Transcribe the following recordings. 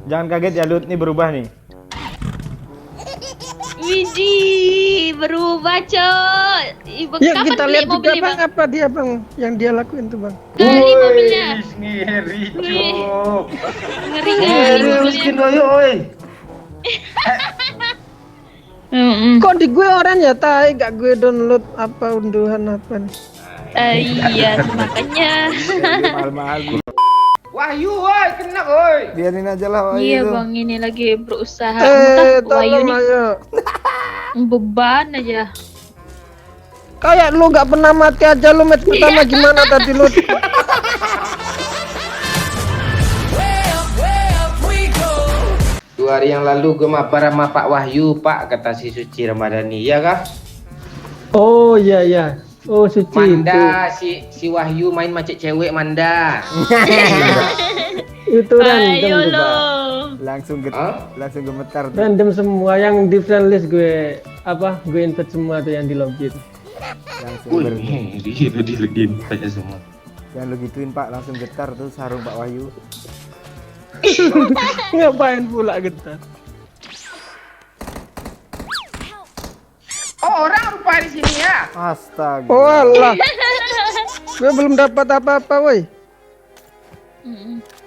Jangan kaget ya Lut, nih berubah nih. Widih, berubah cok. Yuk Kapan kita beli lihat juga mobilnya bang, bang? apa dia bang yang dia lakuin tuh bang. Kali mobilnya. Ngeri Wih. cok. Ngeri Miskin mobilnya. oi. Kok di gue orang ya tai, gak gue download apa unduhan apa nih. Iya, makanya. Mahal-mahal. Wahyu, woi, kena woi. Biarin aja lah Wahyu. Iya tuh. bang, ini lagi berusaha. Entah Wahyu Tolong nih ayo. beban aja. Kayak lu gak pernah mati aja lu match pertama gimana tadi lu? 2 hari yang lalu gue mabar sama Pak Wahyu, Pak, kata si Suci Ramadhani, iya kah? Oh iya iya. Oh Suci Manda, si Wahyu main macet cewek Manda. itu random Ayo tuh lo. Pak. Langsung gemetar tuh. Random semua yang di friend list gue apa gue invite semua tuh yang di lobby tuh. Langsung Dia lagi tanya semua. Jangan lu gituin Pak, langsung getar tuh sarung Pak Wahyu. Ngapain pula getar? Oh, orang rupa di sini ya. Astaga. Oh alah. Gue belum dapat apa-apa woi.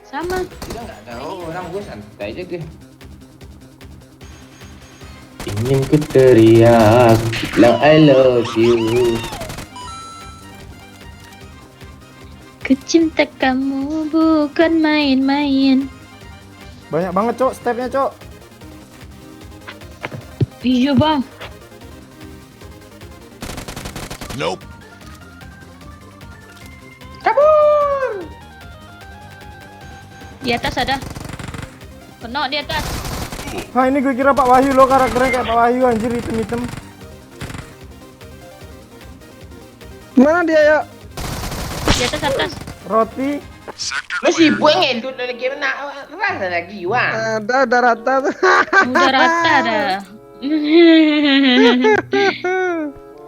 Sama. Kita nggak tahu orang, gue santai aja gue. Ingin ku teriak, bilang I love you. Ku cinta kamu bukan main-main. Banyak banget cok stepnya cok. Iya bang. Kabur. Di atas ada. Kena di atas. Hah ini gue kira Pak Wahyu lo, karakternya kayak Pak Wahyu anjir, hitam-hitam. Mana dia ya? Di atas. Roti. Lu sibuk ngelut lagi nak rasa lagi wah. Ada rata tuh. Udah rata dah.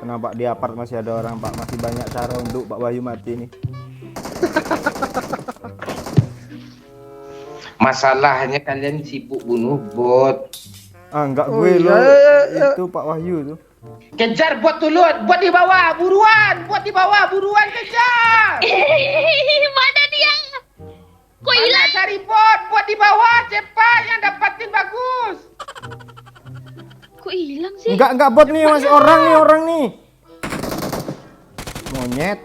Kenapa di apart masih ada orang Pak? Masih banyak cara untuk Pak Wahyu mati nih. Masalahnya kalian sibuk bunuh bot. Ah enggak Oh, gue iya, lo. iya. Itu Pak Wahyu tuh. Kejar bot tuh, bot di bawah, buruan, bot di bawah, buruan kejar. Mana dia? Kok Mana hilang? cari bot di bawah, cepat yang dapatin bagus. Kok hilang sih? Enggak bot nih, masih orang nih. Monyet.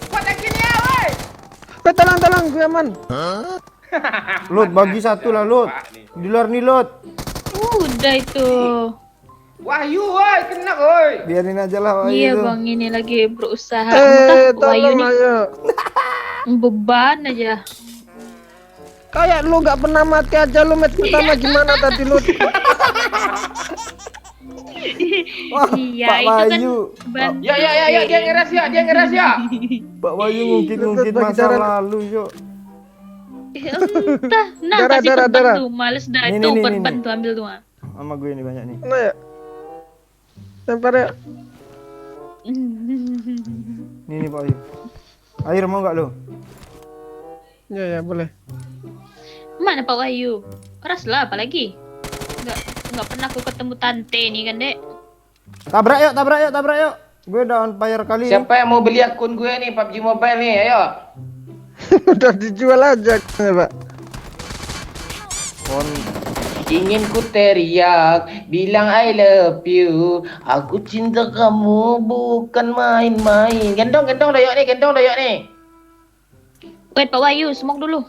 Bot lagi nih ya, woi. Tolong gue aman. Lut bagi satu lah Lut. Di luar nih Lut. Udah itu. Wahyu, woi, kena woi. Biarin aja lah Wahyu. Iya tuh. bang, ini lagi berusaha. Entah Wahyu Tolong nih ayo. beban aja. Kayak lu gak pernah mati aja lu match pertama gimana tadi lu? Wah, Iya Pak itu kan Wahyu. ban. Ya, dia ngeras ya. Pak Wahyu ngungkit Bagi masa darah. lalu yuk. Entah. Nah Darah, kasih darah, korban darah. tuh. Males dah Nih, itu nih, korban nih. tuh ambil tuh. Ah. Sama gue ini banyak nih. Nah ya. Lempar ya. Nih Pak Wahyu. Air mau nggak lo? Ya boleh. Mana Pak Wahyu? Keras lah apalagi. Nggak pernah aku ketemu tante nih kan dek. Tabrak yuk. Gue udah on fire kali. Siapa yang mau beli akun gue nih PUBG Mobile nih, ayo. Udah dijual aja ya Pak. On. Ingin ku teriak, bilang I love you. Aku cinta kamu bukan main-main. Gendong doyok nih. Wait Pak Wahyu, smoke dulu.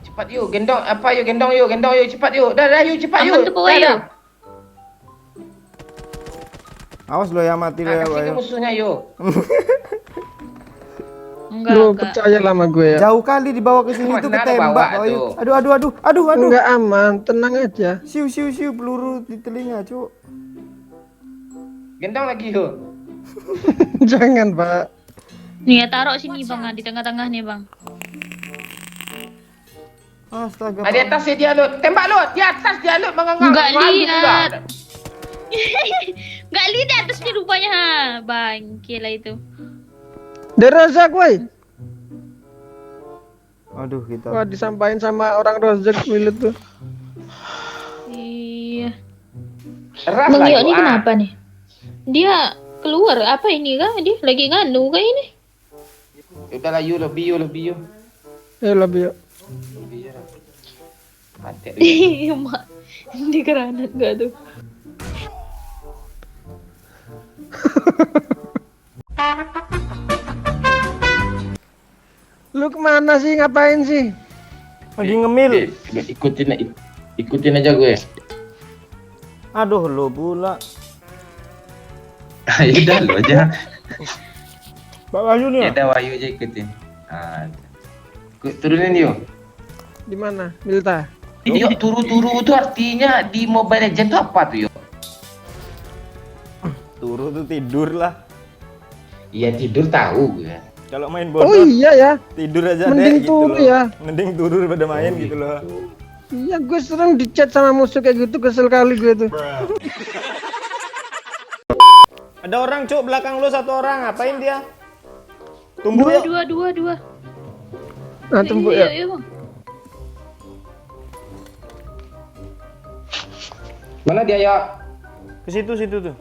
Cepat yuk, gendong yuk, cepat yuk. Dah yuk, cepat yuk. Aman tuh Pak Wahyu. Awas lo ya mati lo ya Kasih ke Wahyu. musuhnya yuk. Lu Enggak. percaya sama gue ya. Jauh kali dibawa ke sini Mana tuh ada ketembak bawa Pak Wahyu. tuh? Aduh. Enggak aman, tenang aja. Siu peluru di telinga, Cuk. Gendong lagi yuk. Jangan Pak. Nih ya taruh sini bang, di tengah-tengah nih bang. Astaga. Di atas dia Lut. Tembak Lut. Di atas dia Lut menganggap. Nggak lihat. Nggak lihat atas nih rupanya. Bangke lah itu. Derazak woi. Aduh kita. Wah, disampaikan sama orang Rozek milit tuh. Iya. Ras Bang lah Yo itu, ini ah. kenapa nih? Dia keluar apa ini kah? Dia lagi nganu kah ini? Udahlah you lebih you. Ya lebih yuk. Lebih you. Mati. Iya mak. Di granat gak tuh? Lu kemana sih? Ngapain sih? Lagi ngemil. Ikutin aja gue. Aduh lo pula. Ya udah lo aja. Pak Wahyu nih. Ya Ya? udah Wahyu aja ikutin. Ah. Turunin yuk. Di mana? Milta. Yuk turu-turu itu artinya di Mobile Legends itu apa tuh yuk? Turu tuh tidur lah. Iya tidur tahu gue. Kalau main Oh bodoh iya ya. tidur aja Mending deh gitu turu loh. ya. Mending turu daripada main gitu loh. Iya, gue sering dicat sama musuh kayak gitu, kesel kali gue tuh. Ada orang cuk belakang lu satu orang, ngapain dia? Tumbuh ya. Dua. Nah, tunggu Iya, ya. iya, Bang. Mana dia ya? Ke situ tuh.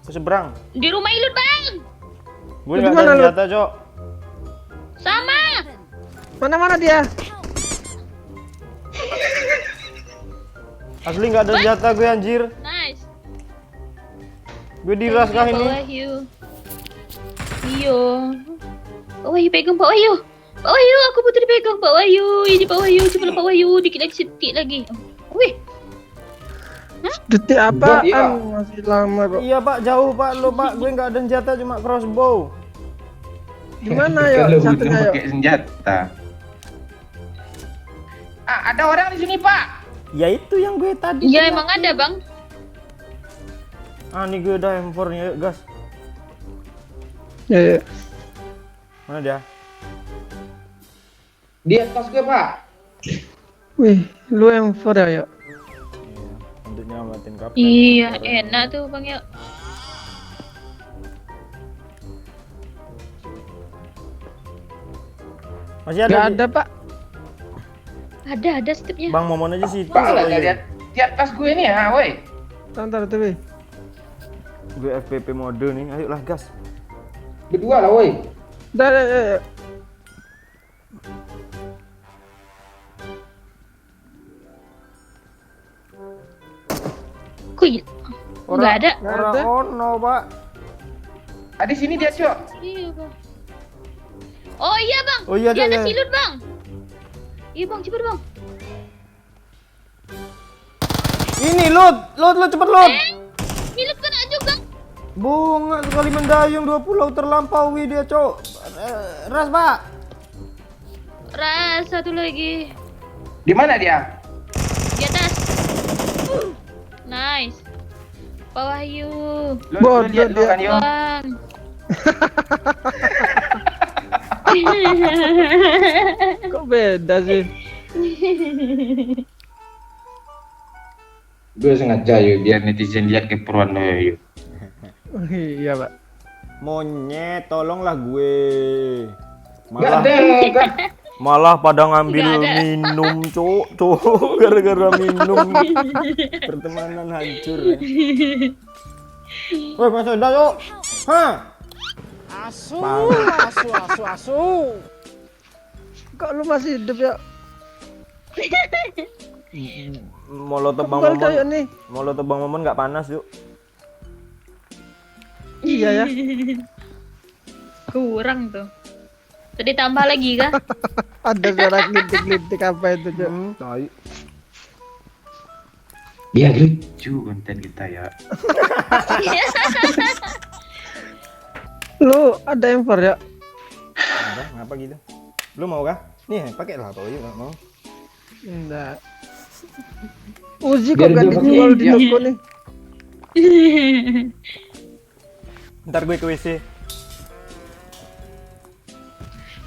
Ke seberang. Di rumah Ilut, Bang. Gue Lu enggak di mana, ada lu? senjata, cok. Sama. Mana dia? Asli enggak ada senjata gue anjir. Nice. Gue diras kah Pak ini? Wahyu. Iya. Pak Wahyu pegang Pak Wahyu. Pak Wahyu, aku butuh dipegang Pak Wahyu. Ini Pak Wahyu, coba Pak Wahyu, dikit lagi sedikit lagi. Wih, Detik apaan? Iya. Masih lama kok. Iya, Pak, jauh, Pak. Lu, Pak, gue enggak ada senjata cuma crossbow. Di mana ya? Kalau Satunya butuh yuk. pakai senjata. Ah, ada orang di sini, Pak. Ya itu yang gue tadi. iya teriak. emang ada Bang. Ah, nih gue udah M4-nya, yuk, gas. Ya, ya. Mana dia? Di atas gue, Pak. Wih, lu yang for ya, yuk. Iya, untuk nyelamatin kapten. Iya, enak tuh Bang ya. Masih ada. Gak di- ada, Pak. Ada stepnya. Bang Momon aja situ. Pak, lah katanya. lihat di atas gue nih, ha, woi. Ntar TV. Gue FPP mode nih, ayolah gas. Berdua lah, woi. Dah, ya. Kok nggak ada? Nggak Orang ada. ono, Pak. Ah, di sini dia, Cok. Iya Bang. Oh iya Bang. Oh iya, Dia ada, ada ya. silut Bang. Iya Bang, cepet Bang. Ini loot cepet loot. Silut kena juga. Bunga sekali mendayung 2 pulau terlampaui dia, Cok. Ras, Pak. Ras satu lagi. Di mana dia? Di atas. Nice. Pak Wahyu. Lu Bodoh lihat lu dia. kan, yo. Bang. Kok beda sih? Gue sengaja yuk biar netizen lihat keperluan lo yuk. Oh, iya, Pak. Monyet, tolonglah gue. Enggak Malah ada, enggak. malah pada ngambil Nggak ada. minum, Cok. Gara-gara minum. Pertemanan hancur. Ya. Woi, masuk dah, Cok. Hah? Kok lu masih hidup ya? Molotov Bang Kebal kayak Momon. nih. Molotov Bang Momon nggak panas, Cuk. Iya ya. Kurang tuh. Tadi tambah lagi kah? Ada suara glitik-glitik apa itu, Cok? Tai. Ya lucu konten kita ya. Lu ada M4 ya? Ada, ngapa gitu? Lu mau kah? Nih, pakai lah kalau nggak mau. Enggak. Uzi kok Biar gak dia pakai dijual di ya. toko nih? Ntar gue ke WC.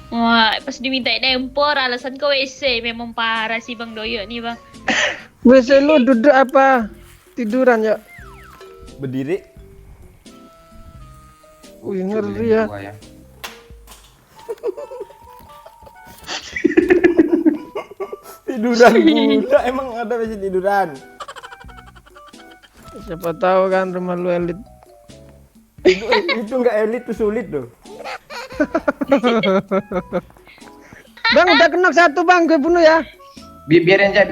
Wah, pas dimintain nempor alasan ke WC. Memang parah sih Bang Doyo nih Bang. WC lu duduk apa? Tiduran ya? Berdiri. Wih, ngeri ya. Gua ya. Tiduran pula, emang ada masih tiduran. Siapa tahu kan rumah lu elit. Itu nggak elit tuh, sulit tuh. Bang, udah kena satu bang, gue bunuh ya. Biarin aja.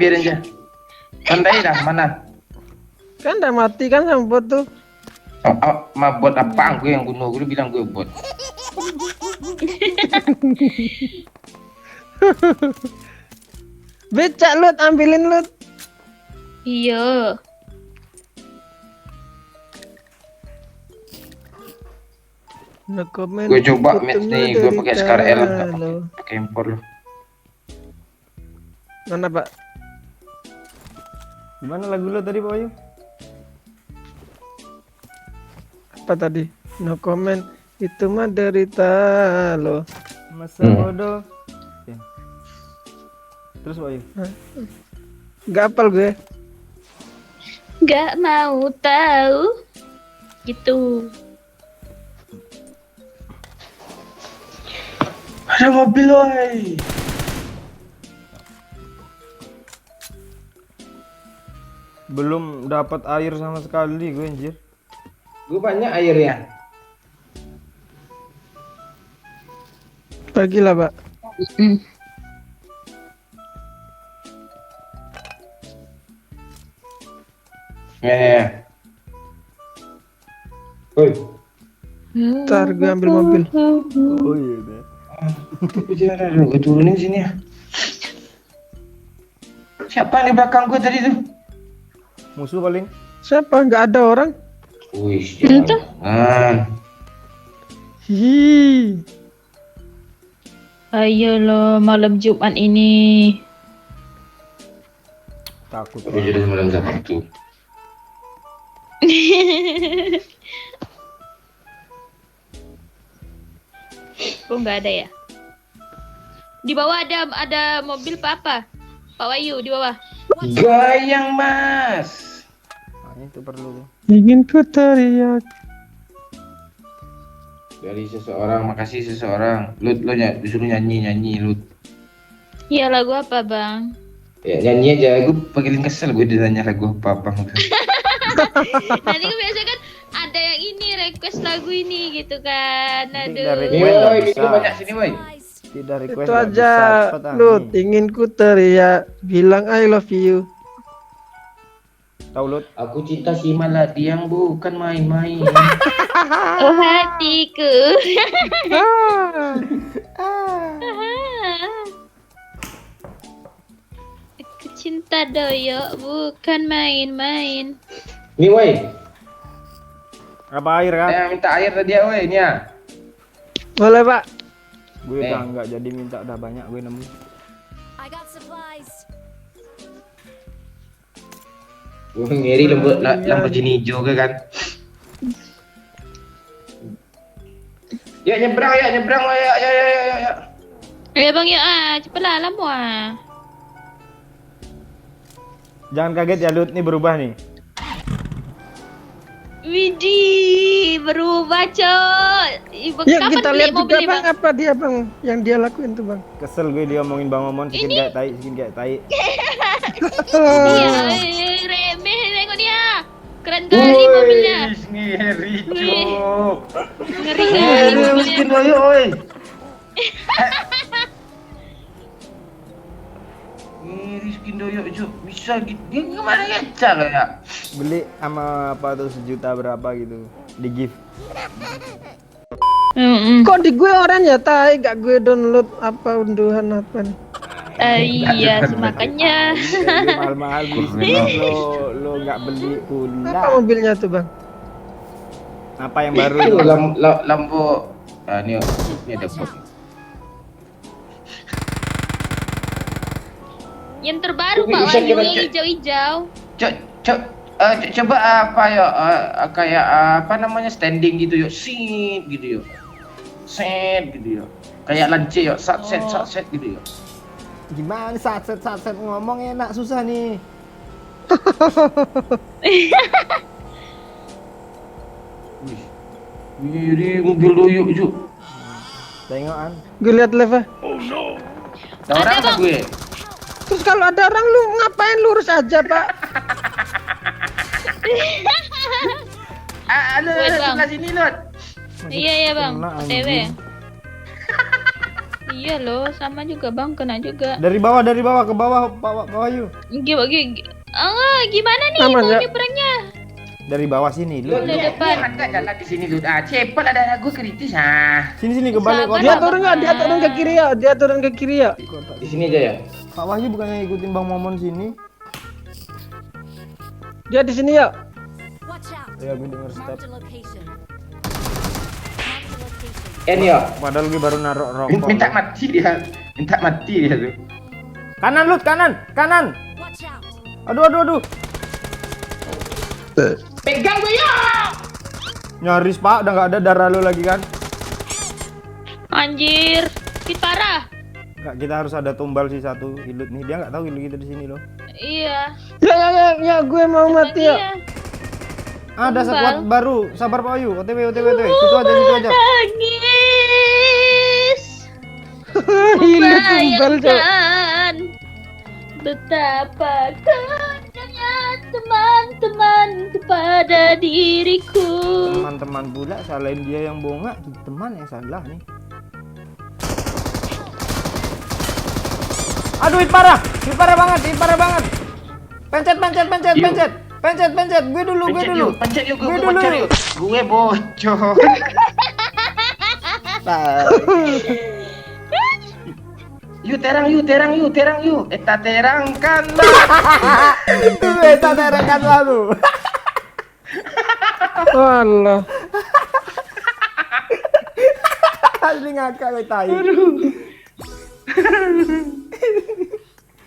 Tandai dah mana? Kan udah mati kan sama bot tuh. Bot apaan? Gue yang bunuh. Gue bilang gue bot. Becak Lut, ambilin Lut. Iya. No comment. Gue coba match Ketemu nih, gue pakai Scar L, derita lo. pakai impor loh. Mana pak? Gimana lagu lo tadi Pak Wahyu? Apa tadi? No comment. Itu mah derita lo. Masa bodoh. Ya. Terus Pak Wahyu? Gak apal gue. Gak mau tahu. Gitu. Ada mobil woy. Belum dapat air sama sekali gue anjir. Gue banyak air ya. Bagilah pak. Mm. Ya. Woi. Ntar gue ambil mobil. Oh iya deh. Gue turunin sini ya. Siapa di belakang gue tadi tuh? Musuh paling. Siapa? Gak ada orang. Wih, Entah. jangan. Hi. Ayo lo malam Jumat ini. Takut. Gue jadi semalam satu. Kok nggak ada ya? Di bawah ada mobil apa? Pak Wahyu di bawah. Goyang mas. Nah, itu perlu tuh. Ingin ku teriak. Dari seseorang, makasih seseorang. Lut, lo disuruh nyanyi Lut. Iya lagu apa bang? Ya nyanyi aja, gue paling kesel gue ditanya lagu apa bang. Nanti kan biasa kan ada yang ini request lagu ini gitu kan. Nanti Aduh. dari Nih gue nggak woi, bisa. bikin banyak sini woi. Tidak request. Itu nggak aja. bisa. Cepet, ah, Lut, nih. ingin ku teriak. Bilang I love you. Tahu Lut? Aku cinta si Maladi yang bukan main-main. Oh hatiku. Aku cinta doyok bukan main-main. Nih woi, Apa air kan? saya minta air tadi ya woi, ini ya. Boleh pak. Gue udah nggak jadi minta, udah banyak gue nemu. I got supplies. Gue ngeri Lamborghini hijau kan. Ya nyebrang woi, ya. Ya bang ya cepatlah lama Jangan kaget ya Lut, nih berubah nih. Widih berubah cok. Ibu Yuk kapan kita beli lihat juga mobilnya bang. Apa dia bang yang dia lakuin tuh bang. Kesel gue dia ngomongin Bang Momon skin kayak tai. Iya remeh tengok dia. Keren kali mobilnya. Ngeri Wih. cok. Ngeri kali mobilnya. woi. Ngeri skin doyok cok, bisa gitu. Dia kemana ngecar ya? Beli sama apa tuh 1 juta berapa gitu. Di gift. Kok di gue orang ya tai. Gak gue download apa unduhan apa nih. Iya makanya. Gue mahal-mahal beli skin, lo nggak beli Apa pula. mobilnya tuh bang? Apa yang baru Itu itu? Lambo. Ah, ini ada bot. Yang terbaru Bisa Pak Wahyu kira- yang hijau-hijau. Coba apa ya kayak apa namanya standing gitu yuk, sit gitu yuk, set gitu yuk, kayak lance yuk, sat set gitu yuk. Gimana satset ngomong enak susah nih. Wih, ini mobil doyok cuk. Tengokan. Gue lihat live ah. Ada orang apa Bang. gue? Terus kalau ada orang lu ngapain lurus aja, Pak? Lu Wait, Bang. sebelah sini, Lut. Iya bang, Kena, OTW. anjing. Iya loh, sama juga bang, kena juga. Dari bawah ke bawah, Pak Wahyu. Gimana nih Aman, mau ya? nyebrangnya? Dari bawah sini, Lut, Lut. Udah dia depan. ada jalan di sini, Lut. Cepat ada gue kritis, Sini kebalik Sabar, kota. Dia Bang. turun nggak? Dia turun ke kiri ya. Dia turun ke kiri ya. Di sini aja ya. Pak Wahyu bukannya ngikutin Bang Momon sini? Dia di sini ya. Watch out. Ya, gue denger step. Marked a location. Marked a location. Yo. Padahal gue baru naruh rokok. Minta mati dia. Minta mati dia tuh. Kanan, Lut, kanan. Watch out. Aduh. Pegang gue ya. Nyaris, Pak, udah nggak ada darah lu lagi kan? Anjir, hit parah. Nggak, kita harus ada tumbal sih satu Ilut nih. Dia nggak tahu Ilut kita di sini loh. Iya. Ya, gue mau mati ya. Iya. Ada Tumbal. sekuat baru. Sabar Pak Wahyu. OTW. Situ aja. Nangis. Hilang tumbal, Cok. Bayangkan betapa kejamnya teman-teman kepada diriku. Teman-teman pula salahin dia yang bonga, teman yang salah nih. Aduh, hit parah banget. Pencet. Gue dulu. Pencet yuk, Gue gue dulu. bocor yuk. Gue bocor. Yuk terang yuk. Eta terangkan. Beta terangkan lalu. Walah. Asli ngakak gue tai.